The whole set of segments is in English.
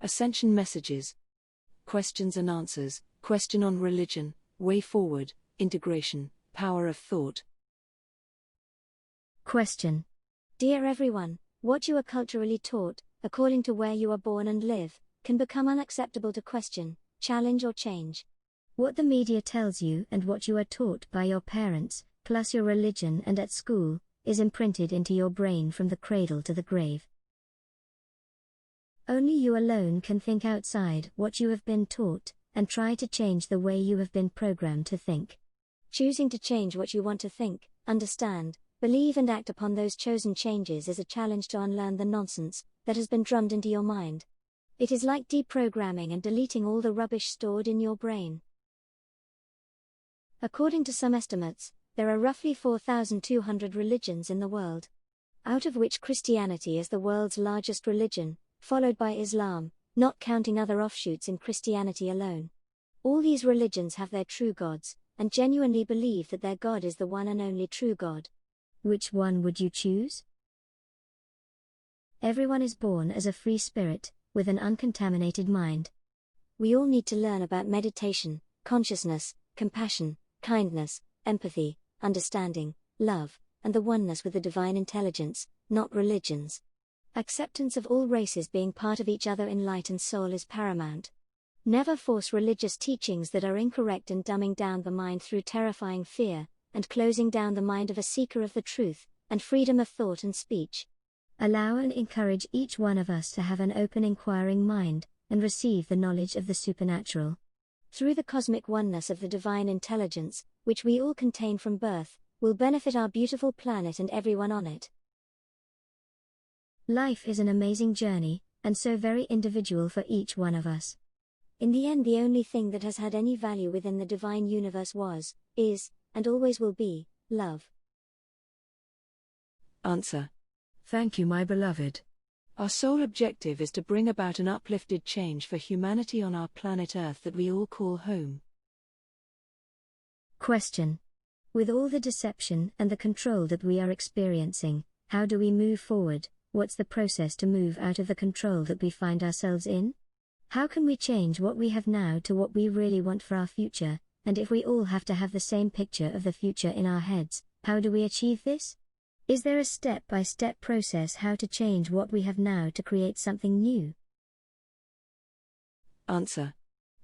Ascension messages. Questions and answers. Question on religion, way forward, integration, power of thought. Question. Dear everyone, what you are culturally taught, according to where you are born and live, can become unacceptable to question, challenge or change. What the media tells you and what you are taught by your parents, plus your religion and at school, is imprinted into your brain from the cradle to the grave. Only you alone can think outside what you have been taught, and try to change the way you have been programmed to think. Choosing to change what you want to think, understand, believe and act upon those chosen changes is a challenge to unlearn the nonsense that has been drummed into your mind. It is like deprogramming and deleting all the rubbish stored in your brain. According to some estimates, there are roughly 4,200 religions in the world, out of which Christianity is the world's largest religion, followed by Islam, not counting other offshoots in Christianity alone. All these religions have their true gods, and genuinely believe that their God is the one and only true God. Which one would you choose? Everyone is born as a free spirit, with an uncontaminated mind. We all need to learn about meditation, consciousness, compassion, kindness, empathy, understanding, love, and the oneness with the divine intelligence, not religions. Acceptance of all races being part of each other in light and soul is paramount. Never force religious teachings that are incorrect and dumbing down the mind through terrifying fear, and closing down the mind of a seeker of the truth, and freedom of thought and speech. Allow and encourage each one of us to have an open inquiring mind, and receive the knowledge of the supernatural. Through the cosmic oneness of the divine intelligence, which we all contain from birth, will benefit our beautiful planet and everyone on it. Life is an amazing journey, and so very individual for each one of us. In the end, the only thing that has had any value within the divine universe was, is, and always will be, love. Answer. Thank you, my beloved. Our sole objective is to bring about an uplifted change for humanity on our planet Earth that we all call home. Question. With all the deception and the control that we are experiencing, how do we move forward? What's the process to move out of the control that we find ourselves in? How can we change what we have now to what we really want for our future? And if we all have to have the same picture of the future in our heads, how do we achieve this? Is there a step-by-step process how to change what we have now to create something new? Answer.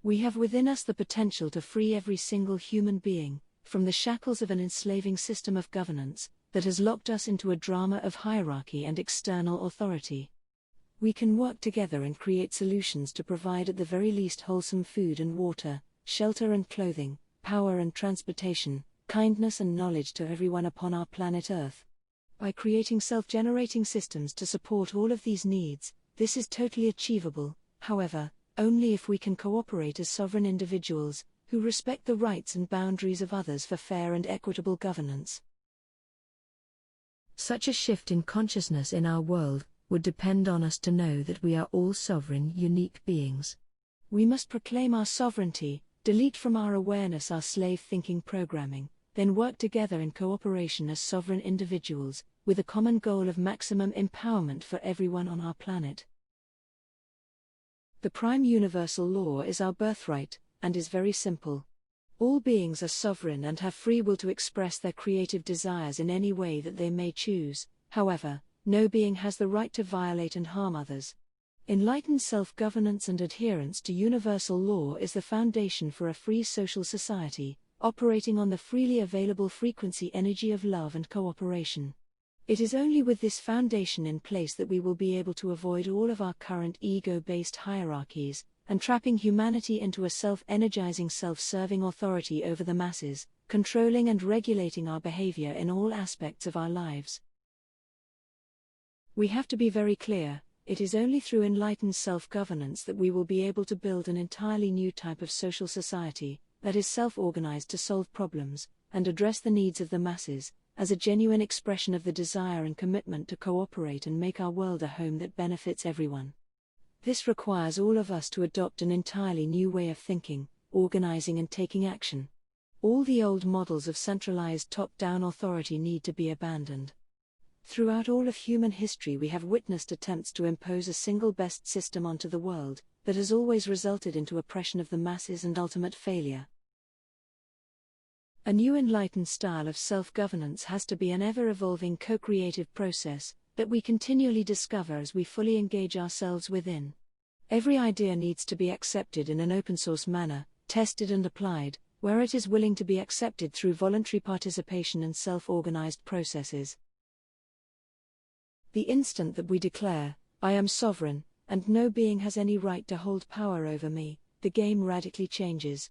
We have within us the potential to free every single human being from the shackles of an enslaving system of governance that has locked us into a drama of hierarchy and external authority. We can work together and create solutions to provide at the very least wholesome food and water, shelter and clothing, power and transportation, kindness and knowledge to everyone upon our planet Earth. By creating self-generating systems to support all of these needs, this is totally achievable, however, only if we can cooperate as sovereign individuals, who respect the rights and boundaries of others for fair and equitable governance. Such a shift in consciousness in our world would depend on us to know that we are all sovereign, unique beings. We must proclaim our sovereignty, delete from our awareness our slave-thinking programming, then work together in cooperation as sovereign individuals, with a common goal of maximum empowerment for everyone on our planet. The prime universal law is our birthright, and is very simple. All beings are sovereign and have free will to express their creative desires in any way that they may choose. However, no being has the right to violate and harm others. Enlightened self-governance and adherence to universal law is the foundation for a free social society, operating on the freely available frequency energy of love and cooperation. It is only with this foundation in place that we will be able to avoid all of our current ego-based hierarchies, and trapping humanity into a self-energizing self-serving authority over the masses, controlling and regulating our behavior in all aspects of our lives. We have to be very clear, it is only through enlightened self-governance that we will be able to build an entirely new type of social society, that is self-organized to solve problems, and address the needs of the masses, as a genuine expression of the desire and commitment to cooperate and make our world a home that benefits everyone. This requires all of us to adopt an entirely new way of thinking, organizing and taking action. All the old models of centralized top-down authority need to be abandoned. Throughout all of human history, we have witnessed attempts to impose a single best system onto the world, that has always resulted into oppression of the masses and ultimate failure. A new enlightened style of self-governance has to be an ever-evolving co-creative process that we continually discover as we fully engage ourselves within. Every idea needs to be accepted in an open-source manner, tested and applied, where it is willing to be accepted through voluntary participation and self-organized processes. The instant that we declare, "I am sovereign, and no being has any right to hold power over me," the game radically changes.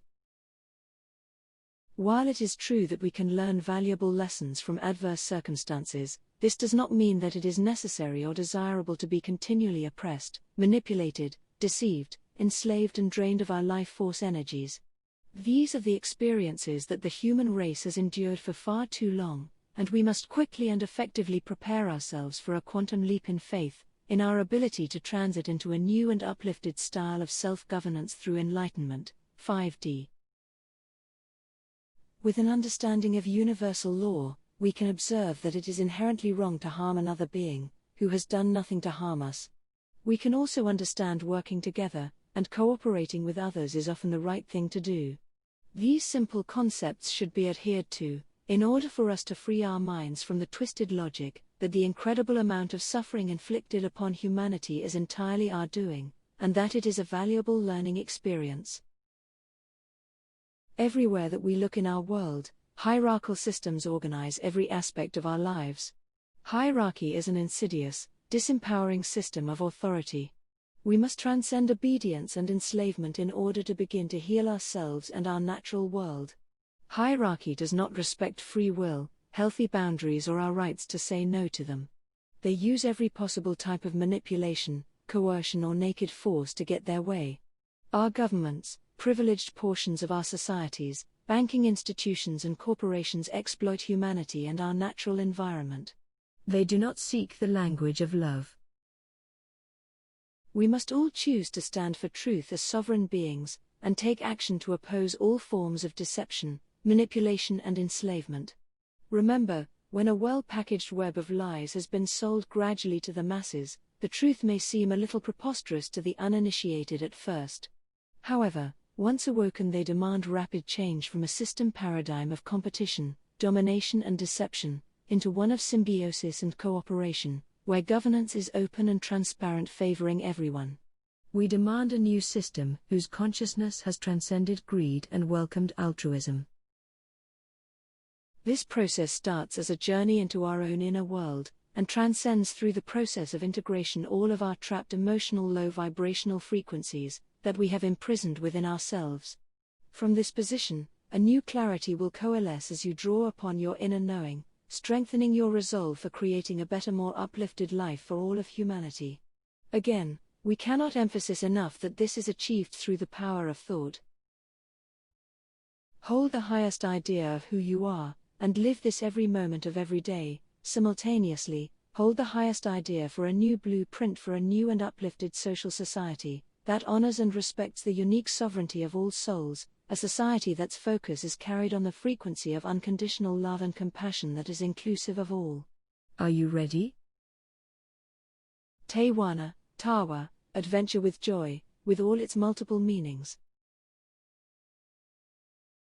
While it is true that we can learn valuable lessons from adverse circumstances, this does not mean that it is necessary or desirable to be continually oppressed, manipulated, deceived, enslaved and drained of our life force energies. These are the experiences that the human race has endured for far too long, and we must quickly and effectively prepare ourselves for a quantum leap in faith, in our ability to transit into a new and uplifted style of self-governance through enlightenment, 5D. With an understanding of universal law, we can observe that it is inherently wrong to harm another being, who has done nothing to harm us. We can also understand working together, and cooperating with others is often the right thing to do. These simple concepts should be adhered to, in order for us to free our minds from the twisted logic that the incredible amount of suffering inflicted upon humanity is entirely our doing, and that it is a valuable learning experience. Everywhere that we look in our world, hierarchical systems organize every aspect of our lives. Hierarchy is an insidious, disempowering system of authority. We must transcend obedience and enslavement in order to begin to heal ourselves and our natural world. Hierarchy does not respect free will, healthy boundaries or our rights to say no to them. They use every possible type of manipulation, coercion or naked force to get their way. Our governments, privileged portions of our societies, banking institutions and corporations exploit humanity and our natural environment. They do not speak the language of love. We must all choose to stand for truth as sovereign beings, and take action to oppose all forms of deception, manipulation and enslavement. Remember, when a well-packaged web of lies has been sold gradually to the masses, the truth may seem a little preposterous to the uninitiated at first. However, once awoken, they demand rapid change from a system paradigm of competition, domination and deception, into one of symbiosis and cooperation, where governance is open and transparent, favoring everyone. We demand a new system whose consciousness has transcended greed and welcomed altruism. This process starts as a journey into our own inner world, and transcends through the process of integration all of our trapped emotional low vibrational frequencies that we have imprisoned within ourselves. From this position, a new clarity will coalesce as you draw upon your inner knowing, strengthening your resolve for creating a better, more uplifted life for all of humanity. Again, we cannot emphasize enough that this is achieved through the power of thought. Hold the highest idea of who you are, and live this every moment of every day. Simultaneously, hold the highest idea for a new blueprint for a new and uplifted social society that honors and respects the unique sovereignty of all souls, a society that's focus is carried on the frequency of unconditional love and compassion that is inclusive of all. Are you ready? Tawana, Tawa, adventure with joy, with all its multiple meanings.